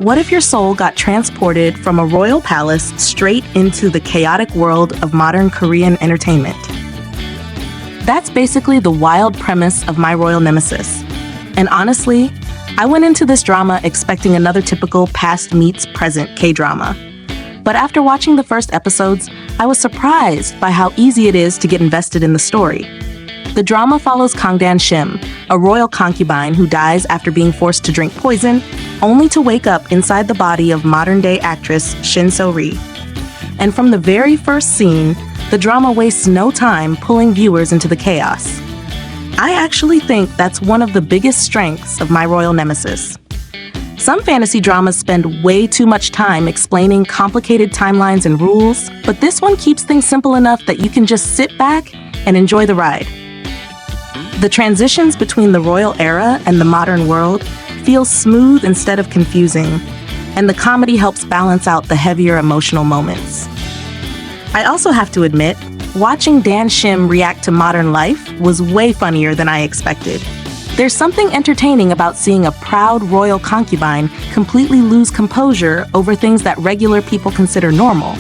what if your soul got transported from a royal palace straight into the chaotic world of modern Korean entertainment? That's basically the wild premise of My Royal Nemesis. And honestly, I went into this drama expecting another typical past meets present K-drama. But after watching the first episodes, I was surprised by how easy it is to get invested in the story. The drama follows Kangdan Shim, a royal concubine who dies after being forced to drink poison, only to wake up inside the body of modern-day actress Shin So-ri. And from the very first scene, the drama wastes no time pulling viewers into the chaos. I actually think that's one of the biggest strengths of My Royal Nemesis. Some fantasy dramas spend way too much time explaining complicated timelines and rules, but this one keeps things simple enough that you can just sit back and enjoy the ride. The transitions between the royal era and the modern world feel smooth instead of confusing, and the comedy helps balance out the heavier emotional moments. I also have to admit, watching Dan Shim react to modern life was way funnier than I expected. There's something entertaining about seeing a proud royal concubine completely lose composure over things that regular people consider normal.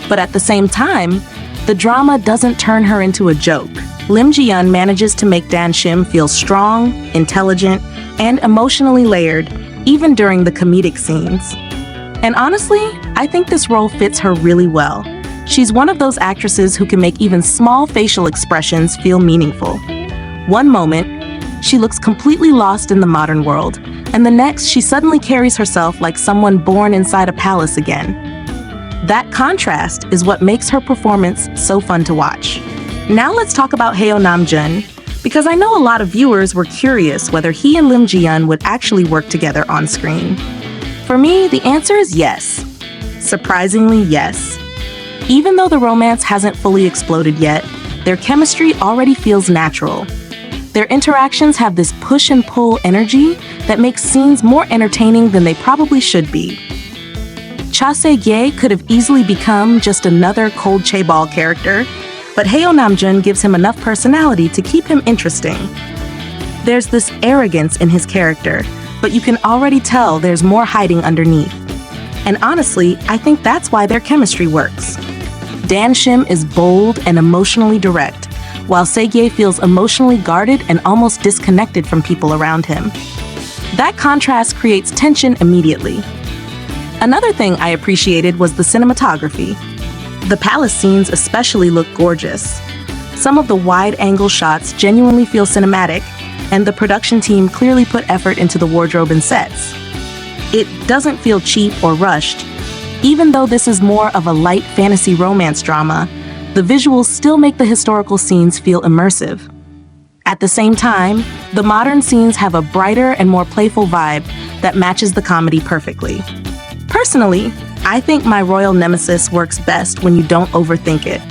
But at the same time, the drama doesn't turn her into a joke. Lim Ji-yeon manages to make Dan Shim feel strong, intelligent, and emotionally layered, even during the comedic scenes. And honestly, I think this role fits her really well. She's one of those actresses who can make even small facial expressions feel meaningful. One moment, she looks completely lost in the modern world, and the next, she suddenly carries herself like someone born inside a palace again. That contrast is what makes her performance so fun to watch. Now let's talk about Heo Nam-jun, because I know a lot of viewers were curious whether he and Lim Ji-yeon would actually work together on screen. For me, the answer is yes. Surprisingly, yes. Even though the romance hasn't fully exploded yet, their chemistry already feels natural. Their interactions have this push and pull energy that makes scenes more entertaining than they probably should be. Cha Se-gye could have easily become just another cold chaebol character, but Heo Nam-jun gives him enough personality to keep him interesting. There's this arrogance in his character, but you can already tell there's more hiding underneath. And honestly, I think that's why their chemistry works. Dan Shim is bold and emotionally direct, while Se-gye feels emotionally guarded and almost disconnected from people around him. That contrast creates tension immediately. Another thing I appreciated was the cinematography. The palace scenes especially look gorgeous. Some of the wide-angle shots genuinely feel cinematic, and the production team clearly put effort into the wardrobe and sets. It doesn't feel cheap or rushed. Even though this is more of a light fantasy romance drama, the visuals still make the historical scenes feel immersive. At the same time, the modern scenes have a brighter and more playful vibe that matches the comedy perfectly. Personally, I think My Royal Nemesis works best when you don't overthink it.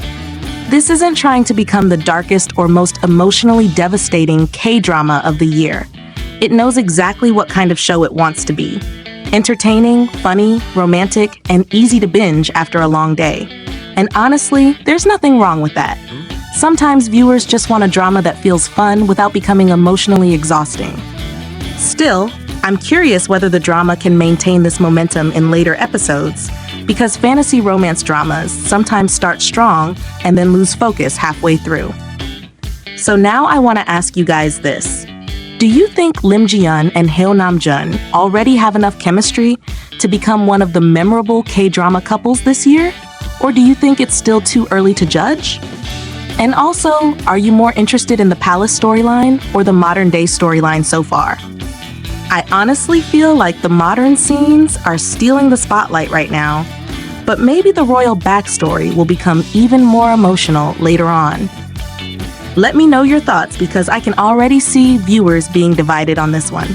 This isn't trying to become the darkest or most emotionally devastating K-drama of the year. It knows exactly what kind of show it wants to be. Entertaining, funny, romantic, and easy to binge after a long day. And honestly, there's nothing wrong with that. Sometimes viewers just want a drama that feels fun without becoming emotionally exhausting. Still, I'm curious whether the drama can maintain this momentum in later episodes, because fantasy romance dramas sometimes start strong and then lose focus halfway through. So now I want to ask you guys this. Do you think Lim Ji-yeon and Heo Nam-jun already have enough chemistry to become one of the memorable K-drama couples this year? Or do you think it's still too early to judge? And also, are you more interested in the palace storyline or the modern-day storyline so far? I honestly feel like the modern scenes are stealing the spotlight right now, but maybe the royal backstory will become even more emotional later on. Let me know your thoughts because I can already see viewers being divided on this one.